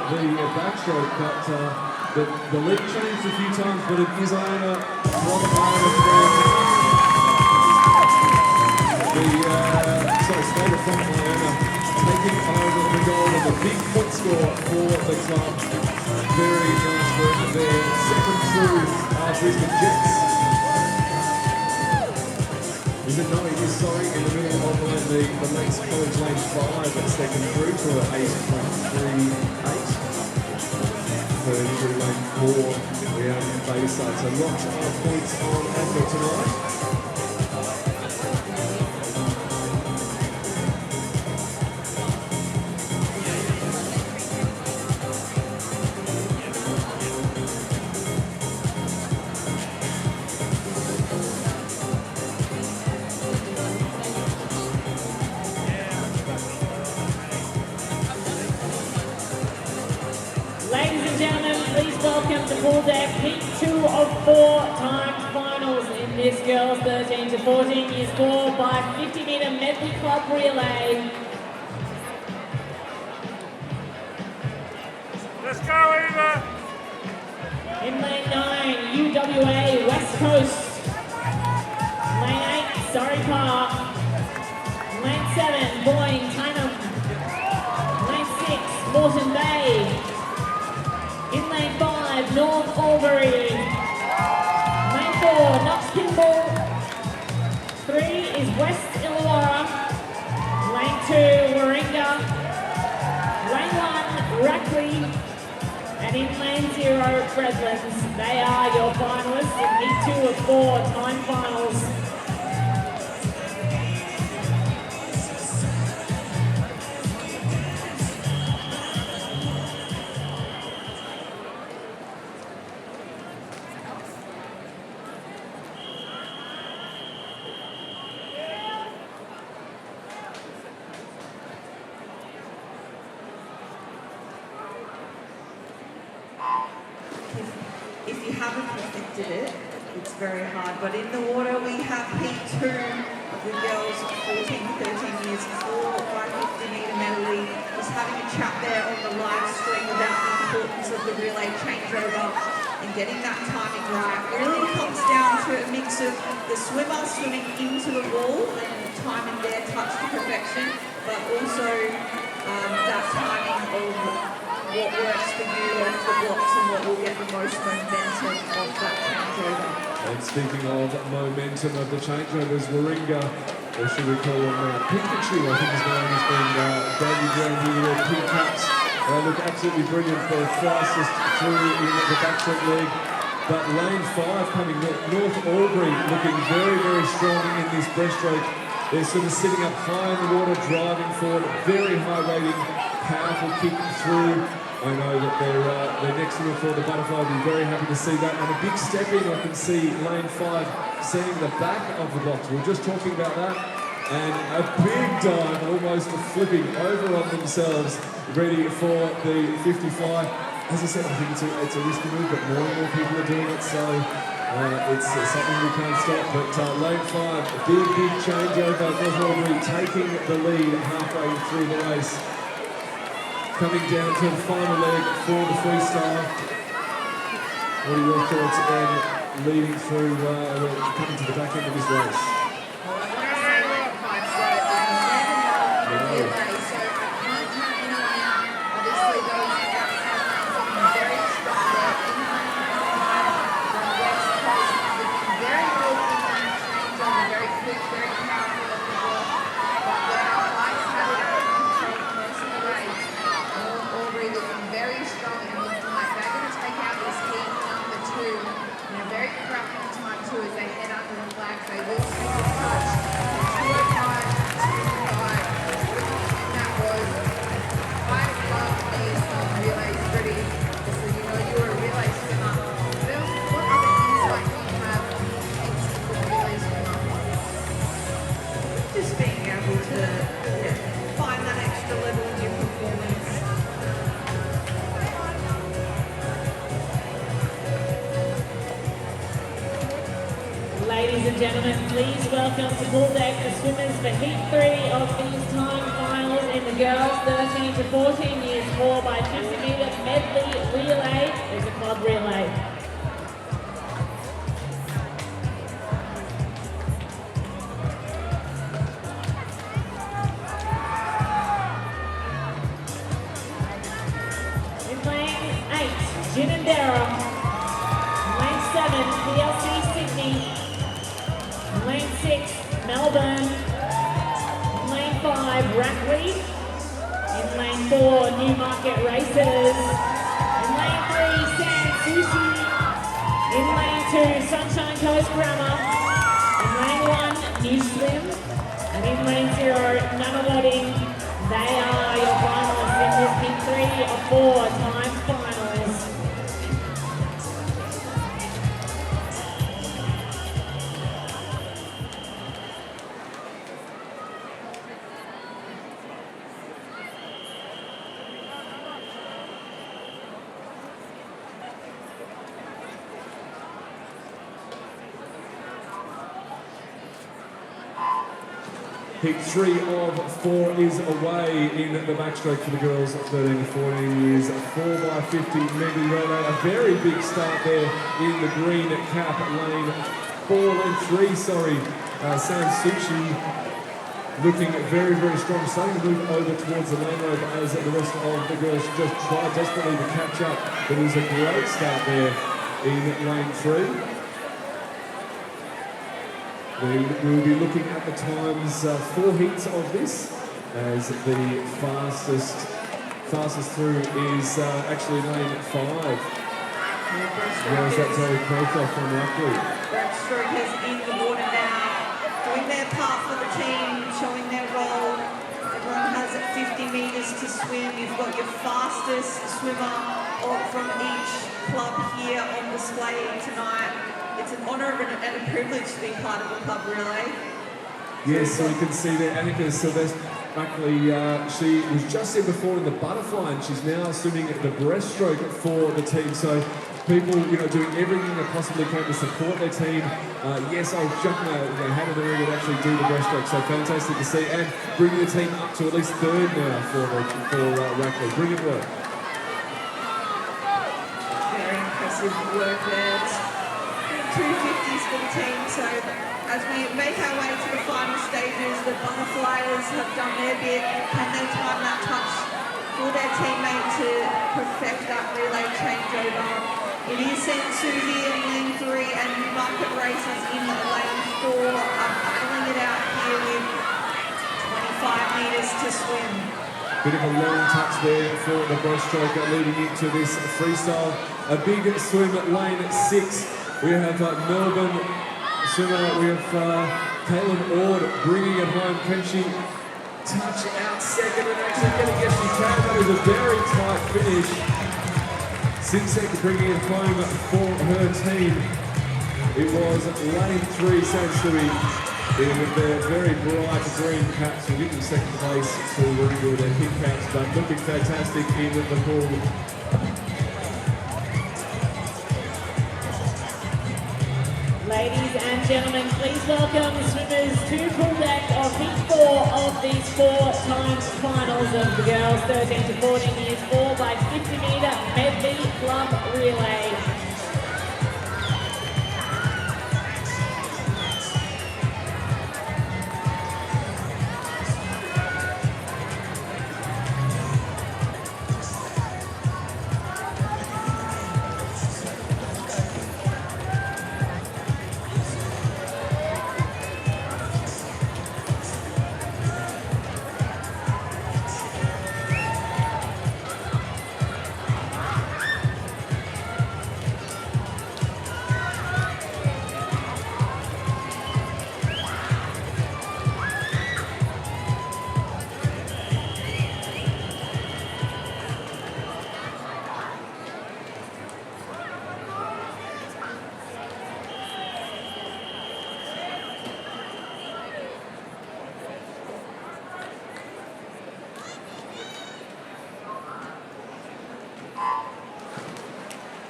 the backstroke, but the lead changed a few times, but it is Iona Slater from Iona taking over the goal with a big point score for the club. Very nice work there. Second through Brisbane Jets. Is it not? It is, sorry, in the middle of the Lakes College Lane 5 at second through for 8.38. Third through Lane 4, we have Bayside. So lots of points on offer tonight. Welcome to Pool Deck, Heat 2 of 4 timed finals in this girls 13 to 14 years score by 50-metre medley club relay. Let's go, Eva! In lane 9, UWA West Coast. Lane 8, Surrey Park. Lane 7, Boyne Tyneham. Lane 6, Moreton Bay. In lane 5, North Albury. Lane 4, Knox Kimball. 3 is West Illawarra. Lane 2, Warringah. Lane 1, Rackley. And in lane 0, Bredlands. They are your finalists in Heat 2 of 4 time finals. If you haven't perfected it, it's very hard. But in the water, we have Heat 2 of the girls 14 to 13 years, 4 by 50-metre medley. Just having a chat there on the live stream about the importance of the relay changeover and getting that timing right. It really comes down to a mix of the swimmer swimming into the wall and timing their touch to perfection, but also that timing of what works for you off the blocks and what will get the most momentum of that changeover. And speaking of momentum of the changeovers, Warringah, or should we call them Pikachu, I think his name has been bandied around here with their pink caps. They look absolutely brilliant. They're fastest through in the backstroke league. But lane 5 coming, North Albury looking very, very strong in this breaststroke. They're sort of sitting up high in the water, driving forward, very high rating, powerful kick through. I know that they're next to them for the butterfly. I'll be very happy to see that. And a big step in, I can see lane 5 seeing the back of the box. We were just talking about that. And a big dive, almost flipping over on themselves, ready for the 55. As I said, I think it's a risky move, but more and more people are doing it, so it's something we can't stop. But lane 5, a big changeover. North Albury taking the lead halfway through the race. Coming down to the final leg for the freestyle. What are your thoughts on leading through, coming to the back end of this race? Ladies and gentlemen, please welcome to Pool Deck the swimmers for Heat 3 of these time finals in the girls 13 to 14 years 4 by 50 metres Ginandera. Lane 7, PLC Sydney. Lane 6, Melbourne. Lane 5, Rackley. In lane 4, Newmarket Racers. In lane 3, San Sushi. In lane 2, Sunshine Coast Grammar. In lane 1, New Slim. And in lane 0, Nunnawading. They are your finalists in this Big 3 of 4 times finals. Heat 3 of 4 is away in the backstroke for the girls 13 to 14 years. 4x50 medley relay. A very big start there in the green cap lane 3, San Sushi looking very, very strong. Starting to move over towards the lane road as the rest of the girls just try desperately to catch up. But it was a great start there in lane 3. We will be looking at the times 4 heats of this, as the fastest through is actually lane 5. Where's that Zoe Prothrow from Rackley? Backstroke is in the water now, doing their part for the team, showing their role. Everyone has 50 metres to swim. You've got your fastest swimmer from each club here on display tonight. It's an honour and a privilege to be part of the club relay. Yes, so you can see there, Annika Sylvester Buckley, she was just there before in the butterfly, and she's now swimming the breaststroke for the team. So people, doing everything they possibly can to support their team. Yes, I was jumping how did they actually do the breaststroke? So fantastic to see, and bringing the team up to at least 3rd now for Rackley. Brilliant work. Very impressive work there. 250s for the team, so as we make our way to the final stages, the butterflies have done their bit. Can they time that touch for their teammate to perfect that relay changeover? It is San Susie in lane 3 and Newmarket Racers in lane 4 are battling it out here with 25 metres to swim. Bit of a long touch there for the breaststroke leading into this freestyle. A big swim at lane 6. We have Melbourne swimmer, we have Kaylin Ord bringing it home. Can she touch out second and actually get it? Yes, she can. That is a very tight finish. Sinsek bringing it home for her team. It was lane 3, San Sui in their very bright green caps. We're getting second place to Ringwood and pink caps, but looking fantastic in the pool. Ladies and gentlemen, please welcome the swimmers to pool deck of Heat 4 of these 4 times finals of the girls 13 to 14 years 4x50 metre medley club relay.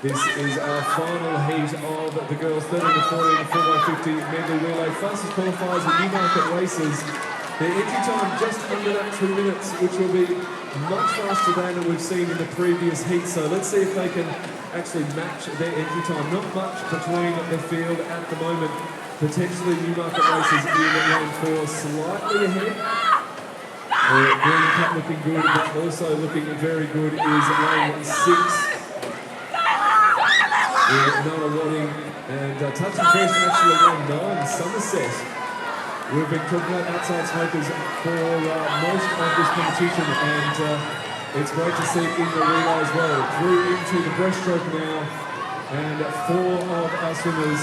This is our final heat of the girls 13 to 14 4x50 medley relay. Fastest qualifiers at Newmarket Racers. Their entry time just under that 2 minutes, which will be much faster than we've seen in the previous heat. So let's see if they can actually match their entry time. Not much between the field at the moment. Potentially Newmarket Racers in lane 4 slightly ahead. Green Cup looking good, but also looking very good is lane 6. in Noah Wadding, and touch and first actually won 9 Somerset. We've been talking about outside smokers for most of this competition, and it's great to see in the relay as well. Through into the breaststroke now, and 4 of our swimmers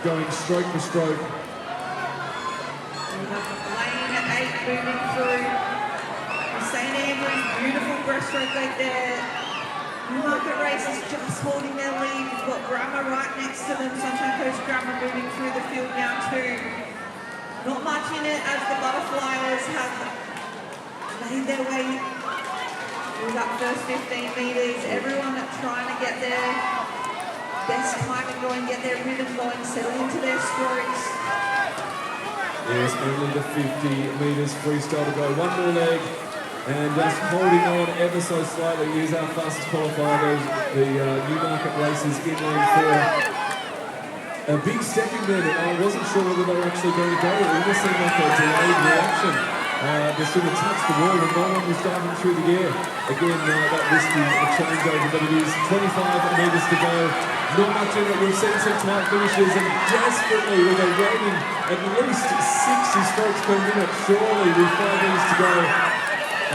going stroke for stroke. Lane 8 moving through. St Andrews, beautiful breaststroke right there. Newmarket Race is just holding their lead. We've got Grammar right next to them. Sunshine Coast Grammar moving through the field now too. Not much in it as the Butterflies have made their way through that first 15 metres. Everyone trying to get their best timing going, get their rhythm going, settle into their strokes. Yes, only the 50 metres freestyle to go. One more leg, and just holding on ever so slightly is our fastest qualifier. The Newmarket Races in lane 4. A big stepping there that I wasn't sure whether they were actually going to go. It almost seemed like a delayed reaction. They sort of touched the wall and no one was diving through the air. Again, that risky changeover, but it is 25 metres to go. Not much in it. We've seen some tight finishes, and desperately with a rating at least 60 strokes per minute, surely with 5 minutes to go.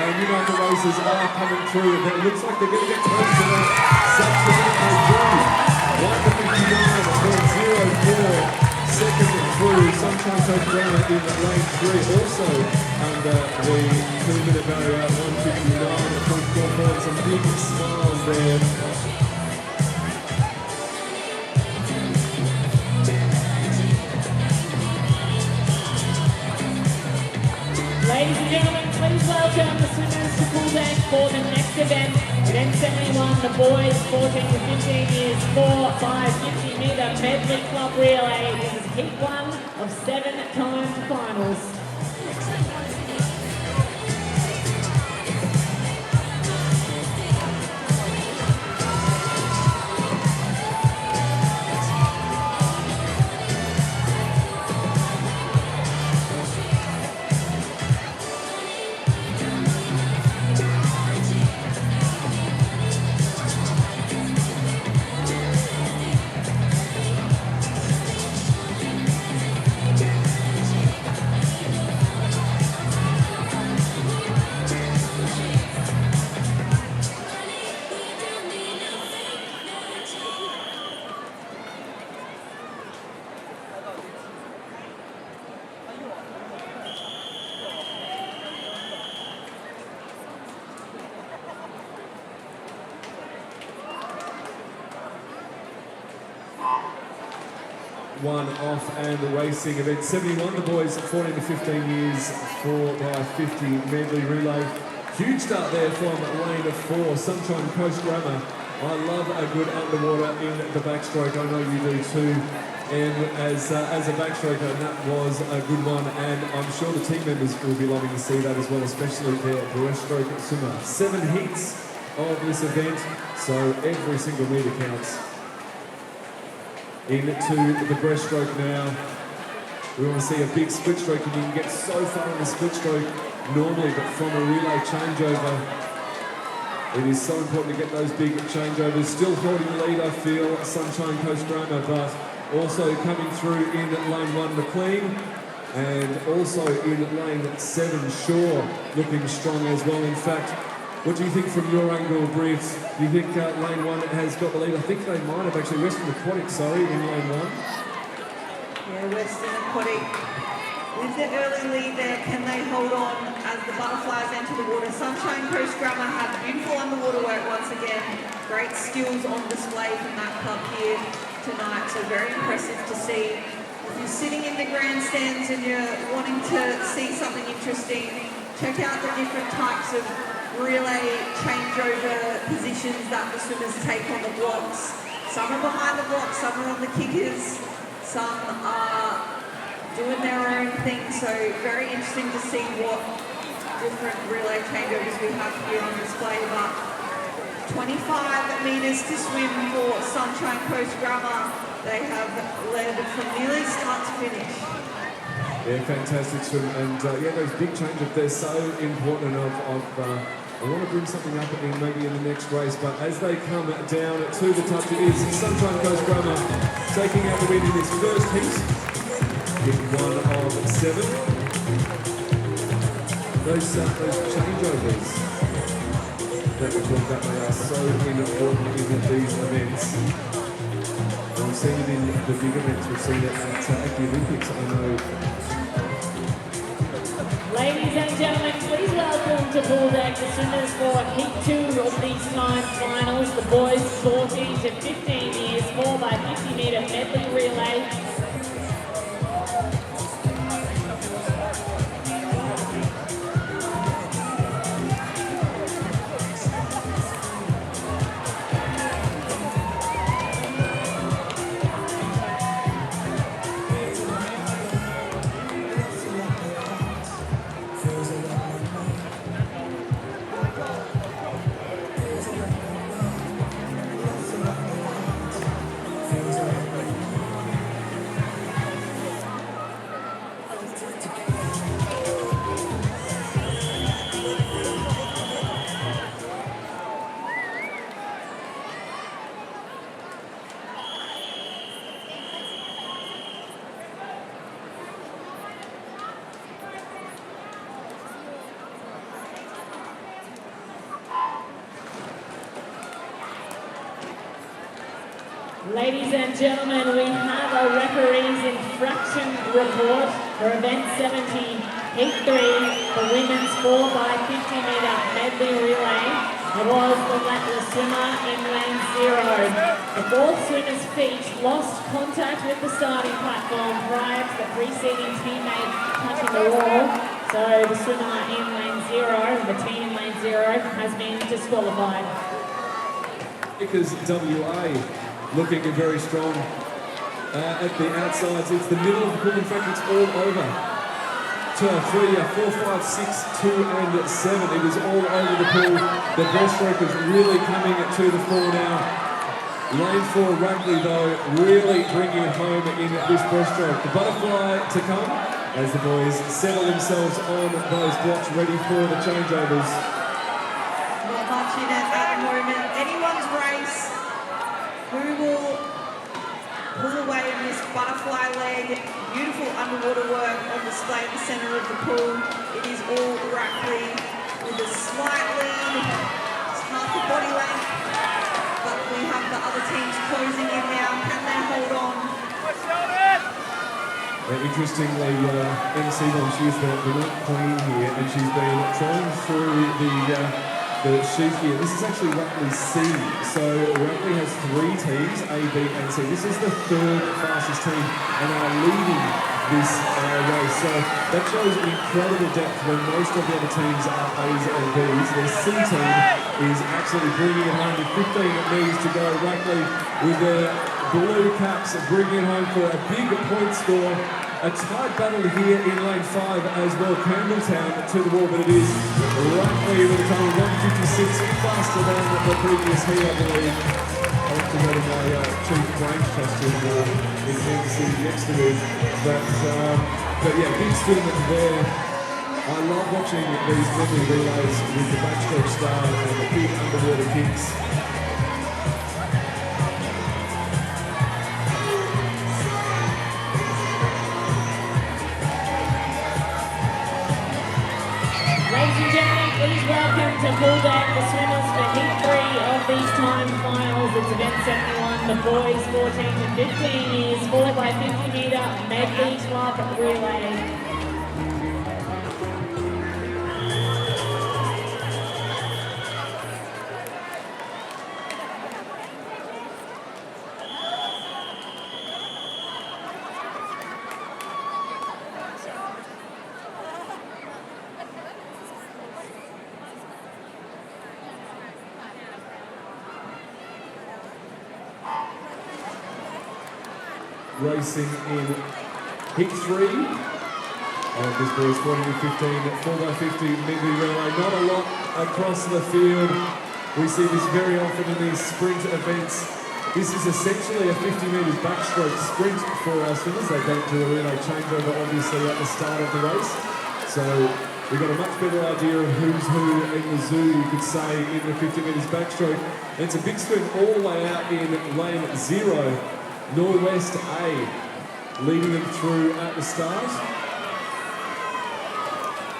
And Newmarket Races are coming through. It looks like they're going to get close to that. Second through Sunshine Coast Grammar in lane 3, also under the 2-minute barrier at 1:59.44. Some big smiles there. Ladies and gentlemen, please welcome the swimmers to full bank for the next event. Event 71, the boys 14 to 15 years, 4, 5, 50 metre medley club relay. This is heat 1 of 7 timed finals. One off and racing. Event 71, the boys 14 to 15 years, 4x50 medley relay. Huge start there from lane 4, Sunshine Coast Grammar. I love a good underwater in the backstroke. I know you do too. And as a backstroker, that was a good one, and I'm sure the team members will be loving to see that as well, especially their breaststroke swimmer. 7 heats of this event, so every single metre counts. Into the breaststroke now. We want to see a big split stroke, and you can get so far in the split stroke normally, but from a relay changeover, it is so important to get those big changeovers. Still holding the lead, I feel, Sunshine Coast Grammar, but also coming through in lane 1, McLean, and also in lane 7, Shaw, looking strong as well. In fact, what do you think from your angle, Britt? Do you think lane 1 has got the lead? I think they might have actually. Western Aquatic, sorry, in lane 1. Yeah, Western Aquatic with the early lead there. Can they hold on as the Butterflies enter the water? Sunshine Coast Grammar had beautiful underwater work once again. Great skills on display from that club here tonight. So very impressive to see. If you're sitting in the grandstands and you're wanting to see something interesting, check out the different types of relay changeover positions that the swimmers take on the blocks. Some are behind the blocks, some are on the kickers, some are doing their own thing. So very interesting to see what different relay changeovers we have here on display. But 25 metres to swim for Sunshine Coast Grammar. They have led from nearly start to finish. Yeah, fantastic swim, and yeah, those big changes, they're so important of I want to bring something up in maybe in the next race, but as they come down to the touch, it is Sunshine Coast Grammar taking out the win in this first heat in 1 of 7. Those changeovers that we talk about, they are so important in these events. We've seen it in the big events, we've seen it at the Olympics, I know. Ladies and gentlemen, please welcome to pool deck the swimmers for Heat 2 of these time finals. The boys 14 to 15 years, 4x50 metre medley relay. Ladies and gentlemen, we have a referee's infraction report for event 70, heat 3, the women's 4x50 metre medley relay. It was the swimmer in lane 0. The fourth swimmer's feet lost contact with the starting platform prior to the preceding teammate touching the wall. So the swimmer in lane 0, the team in lane 0, has been disqualified. Because WA looking very strong at the outsides. It's the middle of the pool. In fact, it's all over. Turn 3, 4, 5, 6, 2 and 7. It is all over the pool. The breaststroke is really coming to the fore now. Lane 4 Rugby though really bringing it home in this breaststroke. The butterfly to come as the boys settle themselves on those blocks ready for the changeovers. Not much in it at the moment. Anyone's race. Who will pull away in this butterfly leg? Beautiful underwater work on display in the centre of the pool. It is all Rackley with a slight lead. It's half a body length, but we have the other teams closing in now. Can they hold on? Interestingly, MC Long, she's the milk queen here, and she's been trying through the sheet here. This is actually Rugby C. So Rugby has 3 teams, A, B and C. This is the 3rd fastest team and are leading this race. So that shows incredible depth when most of the other teams are A's and B's. The C team is actually bringing it home with 15 knees to go. Rugby with their blue caps bringing it home for a big point score. A tight battle here in lane 5 as well. Campbelltown to the wall, but it is Rugby with a time of 1:56, faster than the previous heat, I believe. I want to go to my chief range trust in MC next to me. But yeah, big student there. I love watching these medley relays with the backstroke style and the big underwater kicks. Please welcome to pool deck the swimmers for heat 3 of these time finals. It's event 71, the boys 14 to 15 years, 4x50 metre medley club relay. Racing in heat 3 of this boys 14 to 15 4x50 medley relay. Not a lot across the field. We see this very often in these sprint events. This is essentially a 50 metres backstroke sprint for our swimmers. They don't do a relay changeover obviously at the start of the race. So we've got a much better idea of who's who in the zoo, you could say, in the 50 metres backstroke. And it's a big swim all the way out in lane 0, Norwest A, leading them through at the start.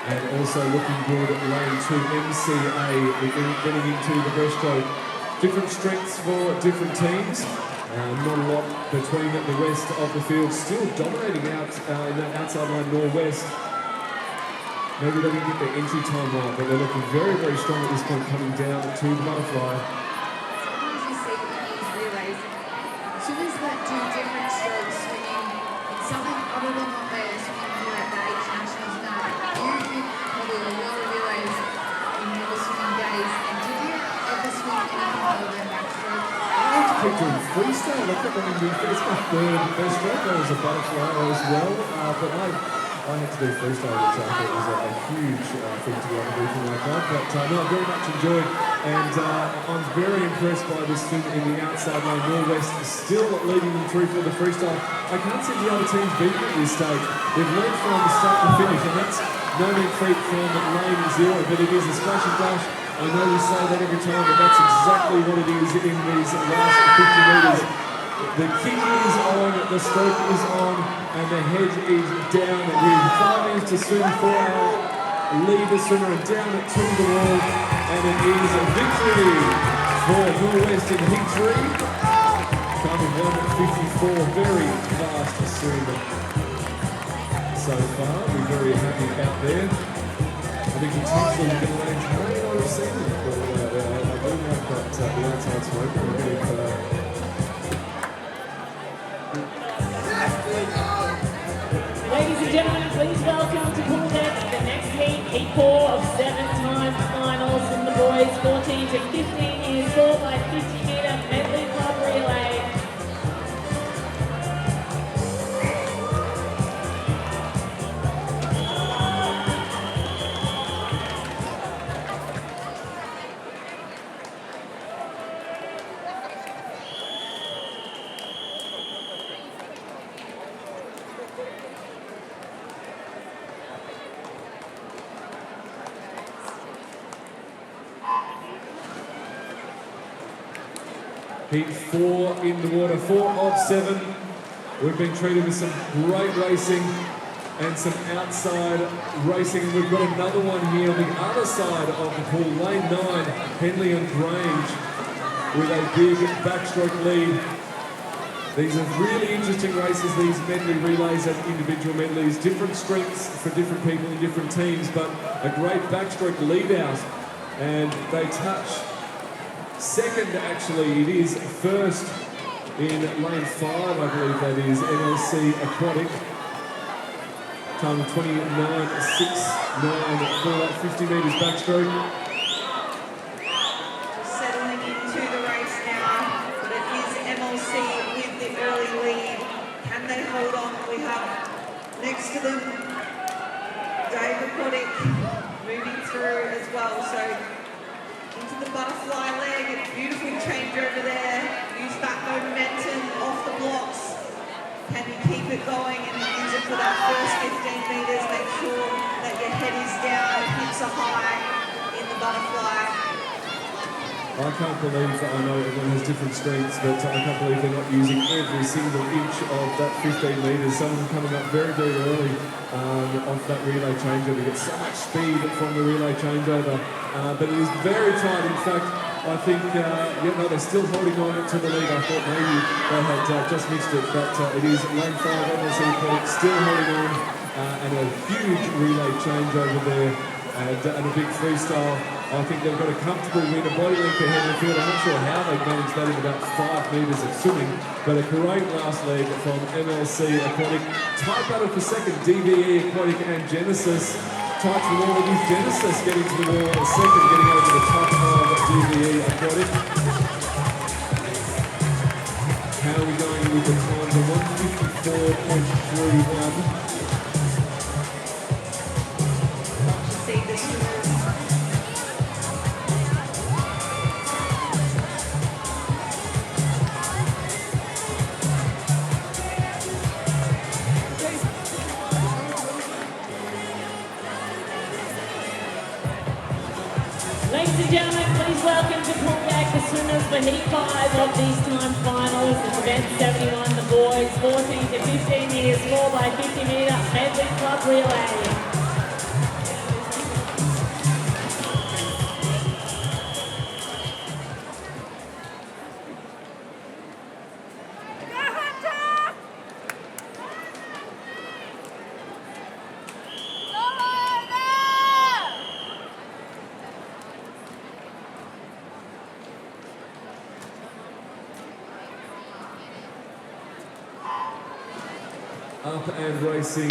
And also looking good at lane 2, MCA, getting into the breaststroke. Different strengths for different teams. Not a lot between the rest of the field. Still dominating out in that outside line, Norwest. Maybe they didn't get their entry time right, but they're looking very, very strong at this point, coming down to the butterfly. Sometimes you see these relays, swimmers that do different strokes swimming in something other than what they're swimming here at the Age Nationals now. You did probably a lot of relays in your swimming days, and did you ever swim anything other than backstroke? I have to keep doing freestyle. Look at when we it's my third best stroke. I was a butterfly as well, but I had to do freestyle, which I thought was a huge thing to be able to do for my club. But no, I very much enjoyed, and I'm very impressed by this swim in the outside lane. Norwest still leading them through for the freestyle. I can't see the other teams beating at this stage. They've learned from the start and finish, and that's 19 feet from lane 0, but it is a splash and dash. I know we say that every time, but that's exactly what it is in these last 50 metres. The kick is on, the stroke is on, and the head is down with 5 minutes to swim for our leader swimmer, and down it to the wall, and it is a victory for Norwest in heat 3. Time of 1:54, very fast swim so far. We're very happy out there. I think potentially we're going to land may not have seen it, but I do like that the outside smoke. We're getting Ladies and gentlemen, please welcome to pool deck the next heat 4 of 7 times finals from the boys 14 to 15 years old by 50-metre medley club relay. Heat 4 in the water, 4 of 7. We've been treated with some great racing and some outside racing. We've got another one here on the other side of the pool, lane 9, Henley and Grange, with a big backstroke lead. These are really interesting races, these medley relays and individual medleys. Different strengths for different people in different teams, but a great backstroke lead out. And they touch second, actually, it is first in lane 5, I believe that is, MLC Aquatic. Time of 29.69 for that 50 metres backstroke. Settling into the race now, but it is MLC with the early lead. Can they hold on? We have next to them Dave Aquatic moving through as well. So into the butterfly leg, a beautiful change over there. Use that momentum off the blocks. Can you keep it going and use it for that first 15 metres? Make sure that your head is down, hips are high in the butterfly. I can't believe that, I know everyone has different strengths, but I can't believe they're not using every single inch of that 15 metres. Some of them coming up very, very early off that relay changeover. You get so much speed from the relay changeover, but it is very tight. In fact, I think, they're still holding on to the lead. I thought maybe they had just missed it, but it is lane 5, MLC Aquatic still holding on, and a huge relay changeover there, and a big freestyle. I think they've got a comfortable win, a body length ahead of the field. I'm not sure how they've managed that in about 5 metres of swimming, but a great last leg from MLC Aquatic. Tight battle for second, DVE Aquatic and Genesis. Tight to the wall with Genesis getting to the wall second, getting over the top of DVE Aquatic. How are we going with the times of 154.31? See the swimmers. for heat 5 of these time finals. It's event 71, the boys 14 to 15 years, 4 by 50 metre medley club relay. Up and racing,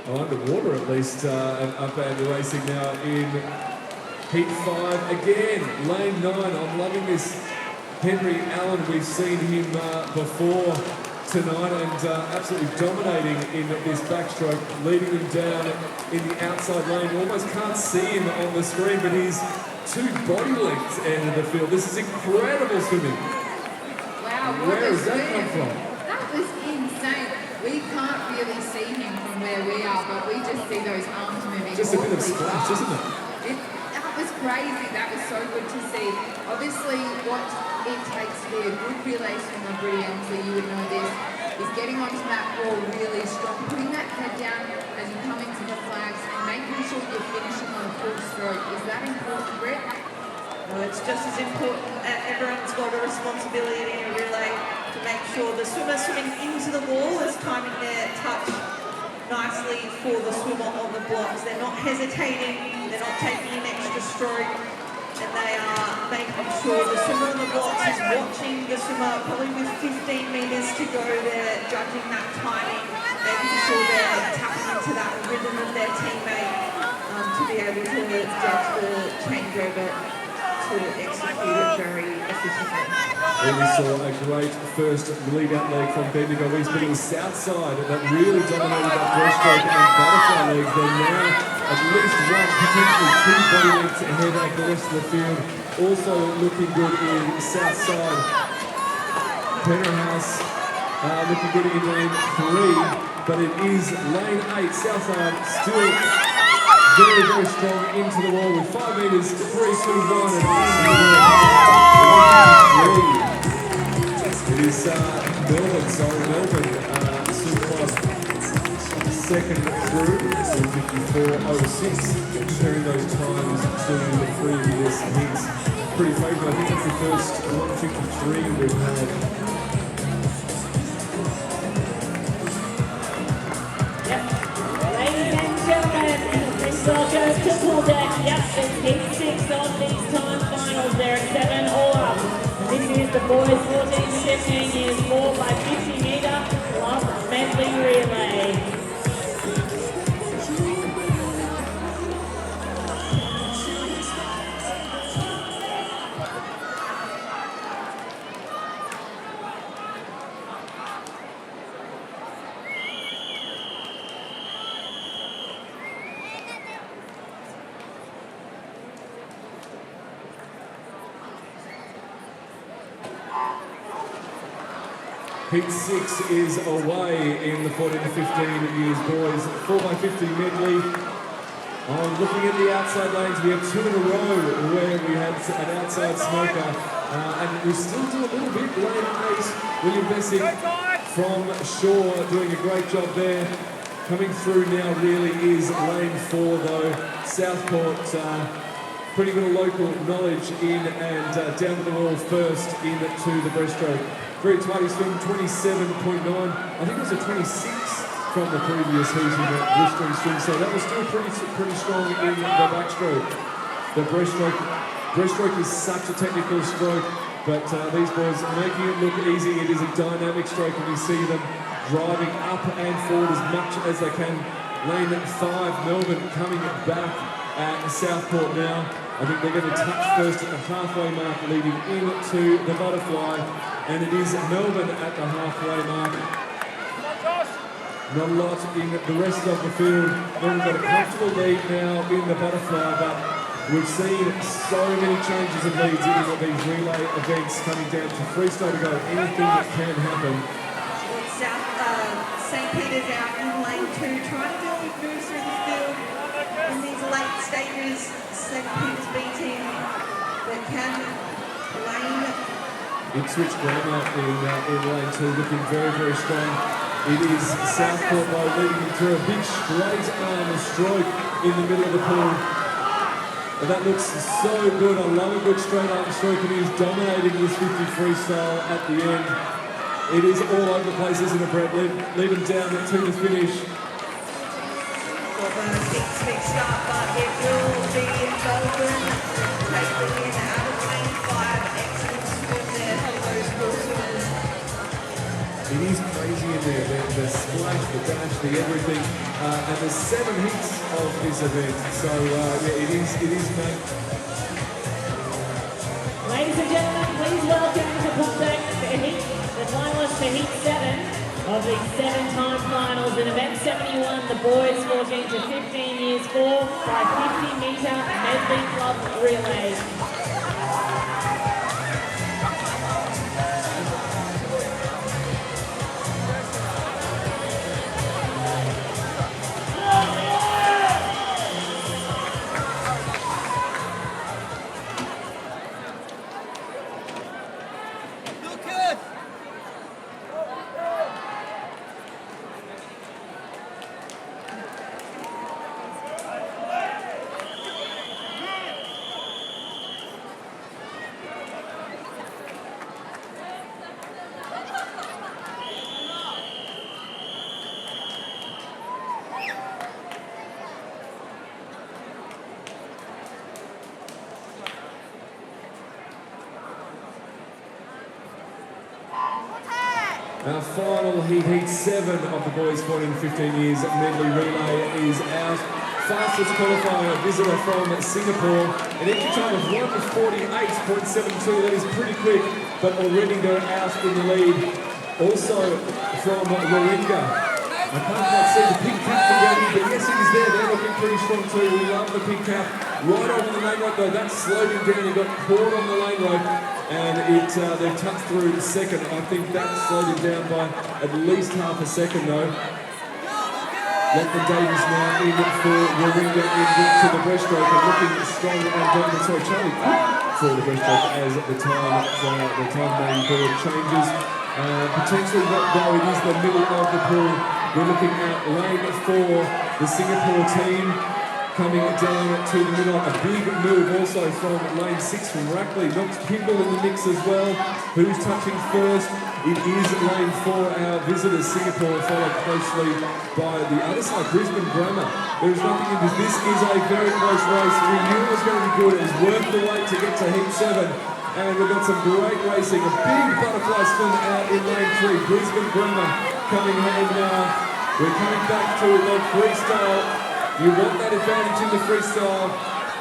underwater at least, and up and racing now in heat 5 again. Lane 9, I'm loving this Henry Allen. We've seen him before tonight and absolutely dominating in this backstroke, leading them down in the outside lane. You almost can't see him on the screen, but he's 2 body lengths end of the field. This is incredible swimming. Wow, Where does that come from? That was insane. We can't really see him from where we are, but we just see those arms moving. Just a bit of awfully splash, fast. isn't it? That was crazy. That was so good to see. Obviously, what it takes to be a good relay swimmer, Bridie Elmsley, you would know this, is getting onto that wall really strong, putting that head down as you come into the flags, and making sure you're finishing on a full stroke. Is that important, Britt? Well, it's just as important. Everyone's got a responsibility in a relay to make sure the swimmer swimming into the wall is timing their touch nicely for the swimmer on the blocks. They're not hesitating, they're not taking an extra stroke, and they are making sure the swimmer on the blocks is watching the swimmer probably with 15 metres to go. They're judging that timing, making sure they're tapping into that rhythm of their teammate to be able to judge the changeover to execute it very efficiently. And we saw a great first lead-out leg from Bendigo East, but it was south side that really dominated that breaststroke and butterfly legs. They're now at least 1, potentially 2 body lengths ahead of the rest of the field. Also looking good in south side. Pennerhouse looking good in lane 3, but it is lane 8, south side, still very, very strong into the wall with 5 metres, 3, 2, 1, and it is Melbourne, Super second through, 54.06, comparing those times to the previous heats. Pretty favourable. I think that's the first 153 we've had. So goes to pull deck. Yep, it's heat 6 of these time finals. They're at 7 all up. This is the boys 14-15 years 4 by 50 metre club medley relay. Heat 6 is away in the 14 to 15 years boys 4x50 medley. Looking at the outside lanes, we have 2 in a row where we had an outside smoker, and we still do a little bit. Lane 8, William Bessick from Shaw doing a great job there. Coming through now really is lane 4 though. Southport, pretty good local knowledge in and down to the wall first into the breaststroke. Very tidy swim, 27.9. I think it was a 26 from the previous heat in that blistering swim, so that was still pretty strong in the backstroke. The breaststroke is such a technical stroke, but these boys are making it look easy. It is a dynamic stroke, and we see them driving up and forward as much as they can. Lane 5, Melbourne coming back at Southport now. I think they're going to touch first at the halfway mark, leading into the butterfly, and it is Melbourne at the halfway mark. Not a lot in the rest of the field. Melbourne got a comfortable lead now in the butterfly, but we've seen so many changes of leads in these relay events coming down to freestyle to go. Anything that can happen. St. Peter's out in lane 2, trying to move through the field in these late stages. St. Peter's B team that can lane Ipswich Grammar in lane 2 looking very, very strong. It is Southport though leading him through a big straight arm stroke in the middle of the pool. And that looks so good. I love a good straight arm stroke, and he's dominating this 50 freestyle at the end. It is all over the place, isn't it, Brett? Lead him down to the finish. Well, the big start, but it will be Melbourne take the win out of lane 5. Excellent swim there for those four swimmers. It is crazy in there, the splash, the dash, the everything, and there's 7 heats of this event, so yeah, it is mate. Ladies and gentlemen, please welcome to Pullback the finalists for Heat 7 of the 7-time finals in event 71, the boys 14 to 15 years 4 by 50-metre medley club relay. Our final heat 7 of the boys 14 to 15 years medley relay is out. Fastest qualifier visitor from Singapore. An entry time of 1:48.72. That is pretty quick, but already they're out in the lead. Also from Warringah. I can't quite see the pink cap from down here, but yes, it is there. They're looking pretty strong too. We love the pink cap. Right over the lane rope though, that slowed him down. He got caught on the lane rope, and they've touched through second. I think that slowed him down by at least half a second though. Lachlan Davis now in for Warringah into the breaststroke and looking strong and dominant. Sorry, Charlie for the breaststroke as the time main board changes. Potentially, though, it is the middle of the pool. We're looking at lane 4, the Singapore team coming down to the middle. A big move also from lane 6 from Rackley. Knox Pimble in the mix as well. Who's touching first? It is lane 4, our visitors, Singapore, followed closely by the other side, Brisbane Grammar. There is nothing in this. This is a very close race. We knew it was going to be good. It was worth the wait to get to Heat 7. And we've got some great racing. A big butterfly swim out in lane 3. Brisbane Grammar coming home now. We're coming back to the freestyle. You want that advantage in the freestyle.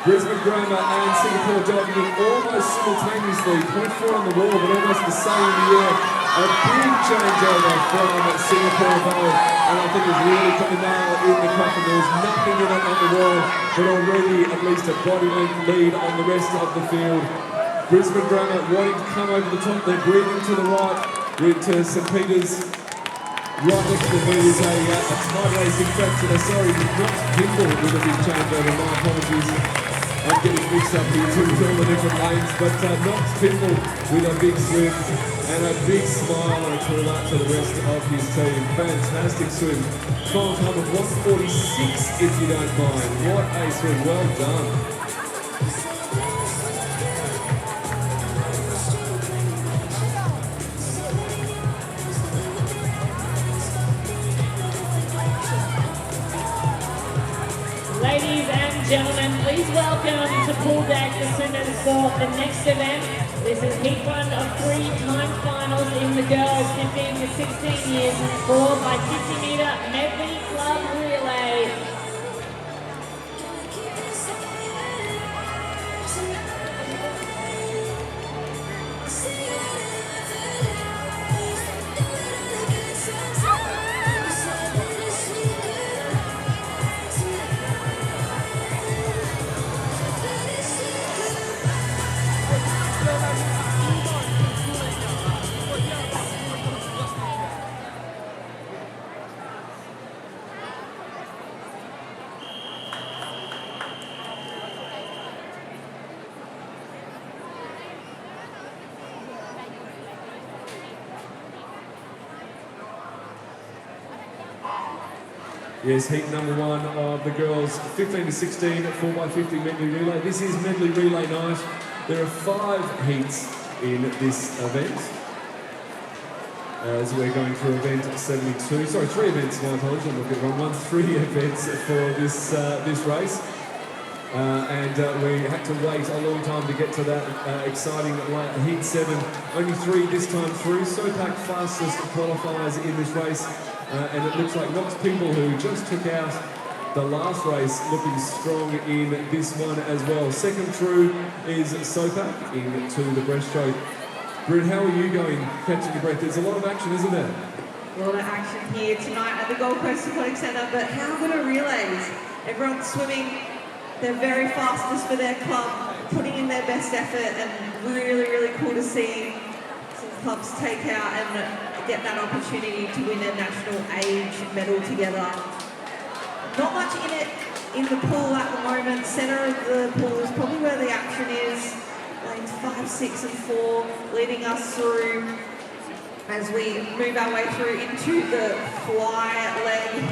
Brisbane Grammar and Singapore diving in almost simultaneously. 0.4 on the wall, but almost the same in the air. A big changeover from Singapore though. And I think it's really put the nail in the coffin. There was nothing in it on the wall, but already at least a body length lead on the rest of the field. Brisbane Grammar wanting to come over the top. They're breathing to the right with St Peter's. Right next to me is a tight race. In fact, sorry, not Pimble with a big changeover. My apologies. I'm getting mixed up here too with all the different lanes. But Knox Pimble with a big swim and a big smile and a call out to the rest of his team. Fantastic swim. Final time of 1:46 if you don't mind. What a swim. Well done. Ladies and gentlemen, please welcome to Pullback the swimmers for the next event. This is Heat 1 of 3-time finals in the girls 15 to 16 years, 4 by 50-metre medley club relay. Yes, heat number one of the girls 15 to 16 4x50 medley relay. This is medley relay night. There are 5 heats in this event. As we're going through event 72, sorry, 3 events, my apologies, I'm looking at wrong one, 3 events for this race. And we had to wait a long time to get to that exciting heat 7. Only 3 this time through. Sopak fastest qualifiers in this race. And it looks like Knox Pimble, who just took out the last race, looking strong in this one as well. Second through is Sopak into the breaststroke. Bryn, how are you going, catching your breath? There's a lot of action, isn't there? A lot of action here tonight at the Gold Coast Aquatic Centre, but how good are relays? Everyone's swimming their very fastest for their club, putting in their best effort, and really, really cool to see some clubs take out and get that opportunity to win a national age medal together. Not much in it in the pool at the moment. Centre of the pool is probably where the action is. Lanes 5, 6 and 4 leading us through as we move our way through into the fly leg.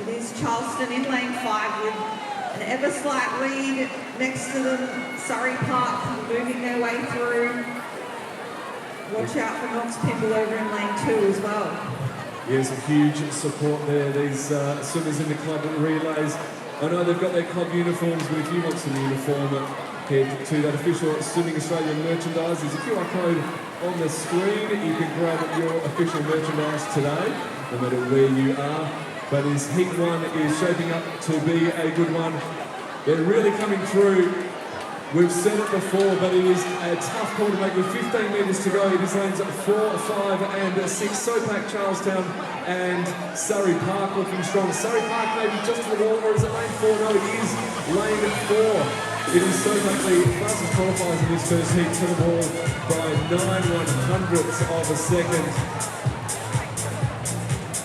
It is Charleston in lane 5 with an ever slight lead next to them. Surrey Park moving their way through. Watch out for Knox Pimble over in lane 2 as well. Yes, a huge support there. These swimmers in the club relays. I know they've got their club uniforms, but if you want some uniform, head to that official Swimming Australia merchandise. There's a QR code on the screen. You can grab your official merchandise today, no matter where you are. But this heat 1 is shaping up to be a good one. They're really coming through. We've said it before, but it is a tough call to make with 15 metres to go. It is lanes 4, 5 and 6. Sopak, Charlestown and Surrey Park looking strong. Surrey Park maybe just to the wall, or is it lane 4? No, it is lane 4. It is Sopak the fastest qualifiers in this first heat to the ball by 9/100ths of a second.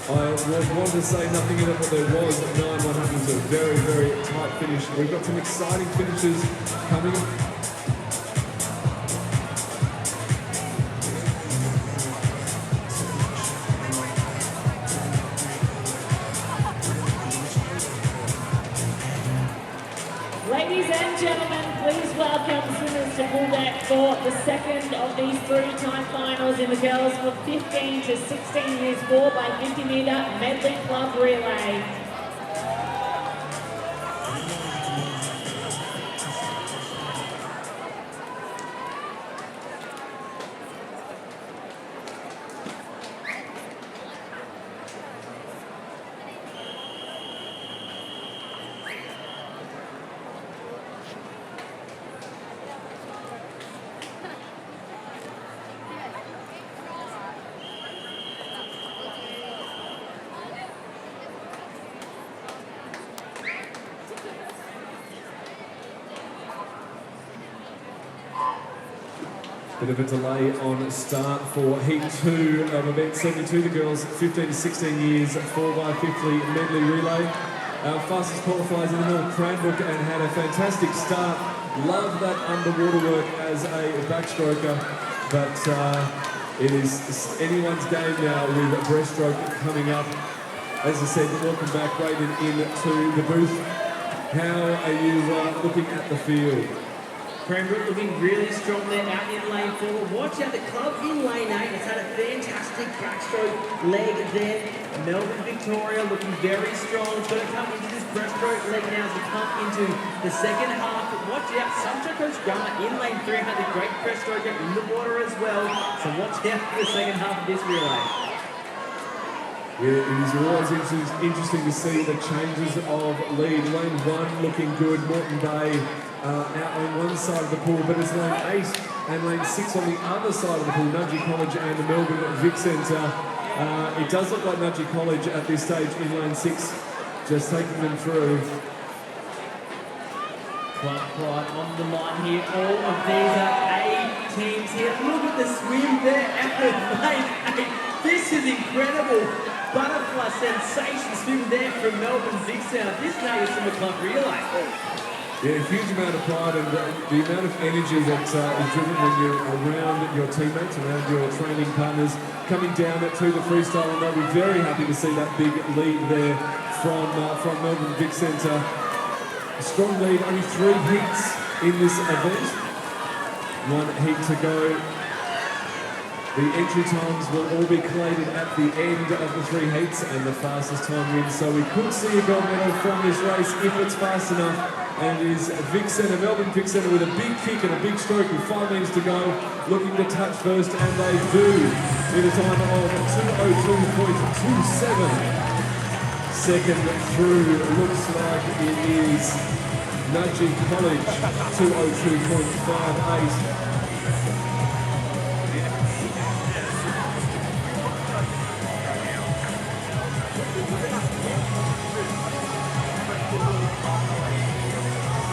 I would want to say nothing in it, but there was 9/100ths, a very, very tight finish. We've got some exciting finishes coming. Ladies and gentlemen, please welcome swimmers to full deck for the second of these 3-time finals in the girls for 15 to 16 years 4x50 metre medley club relay. Bit of a delay on start for Heat 2 of event 72, the girls 15 to 16 years 4x50 medley relay. Our fastest qualifiers in the middle, Cranbrook, and had a fantastic start. Love that underwater work as a backstroker, but it is anyone's game now with breaststroke coming up. As I said, welcome back, Brayden, into the booth. How are you looking at the field? Cranbrook looking really strong there out in lane 4. Watch out, the club in lane 8 has had a fantastic backstroke leg there. Melbourne Victoria looking very strong. It's going to come into this breaststroke leg now as we come into the second half. But watch out, Sunshine Coast Grammar in lane 3 had a great breaststroker in the water as well. So watch out for the second half of this relay. Yeah, it is always interesting to see the changes of lead. Lane 1 looking good, Moreton Bay out on one side of the pool, but it's lane 8 and lane 6 on the other side of the pool, Nudgee College and the Melbourne Vic Centre. It does look like Nudgee College at this stage in lane 6, just taking them through. Club Pride on the line here. All of these are A teams here. Look at the swim there at the lane 8. This is incredible. Butterfly sensation swim there from Melbourne Vic Centre. This now is from the club relay. Yeah, a huge amount of pride and the amount of energy that is driven when you're around your teammates, around your training partners, coming down to the freestyle, and they'll be very happy to see that big lead there from Melbourne Vic Centre. A strong lead, only 3 heats in this event. 1 heat to go. The entry times will all be collated at the end of the 3 heats, and the fastest time wins. So we could see a gold medal from this race if it's fast enough. And it is Vic Centre, Melbourne Vic Centre with a big kick and a big stroke with 5 minutes to go, looking to touch first, and they do in a time of 2:02.27. Second through looks like it is Nudging College, 2:02.58.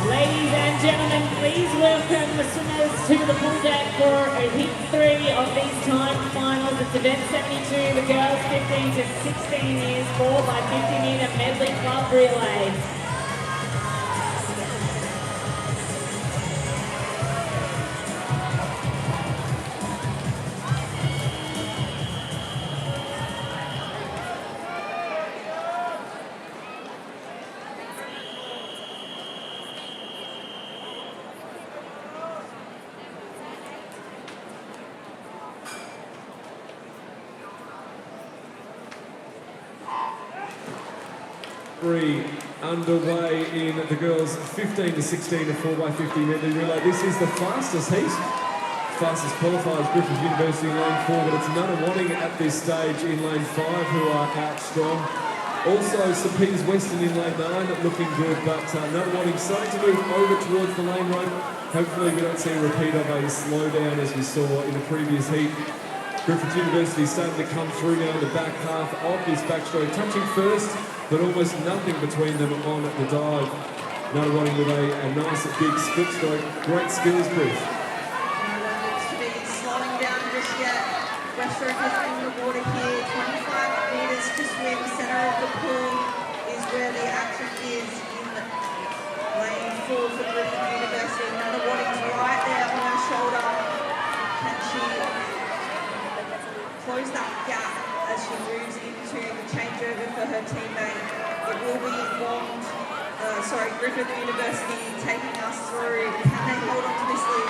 Ladies and gentlemen, please welcome the swimmers to the pool deck for heat 3 of these time finals. It's event 72, the girls 15 to 16 years, 4 by 50-metre medley club relay. Underway in the girls 15 to 16 to 4 by 50 medley relay. This is the fastest heat. Fastest qualifiers, Griffith University in lane 4, but it's Nunawading at this stage in lane 5 who are out strong. Also St Peter's Western in lane 9 looking good, but Nunawading starting to move over towards the lane run. Hopefully we don't see a repeat of a slowdown as we saw in the previous heat. Griffith University starting to come through now in the back half of this backstroke, touching first, but almost nothing between them on the dive. Nunawading with a nice big split stroke, great skills, Griff. No one looks to be slowing down just yet. Breaststroke is in the water here, 25 metres to swim. Centre of the pool is where the action is in lane 4 for Griffith University. Nunawading's right there on her shoulder. Can she close that gap as she moves into the changeover for her teammate? It will be Griffith University taking us through. Can they hold on to this lead?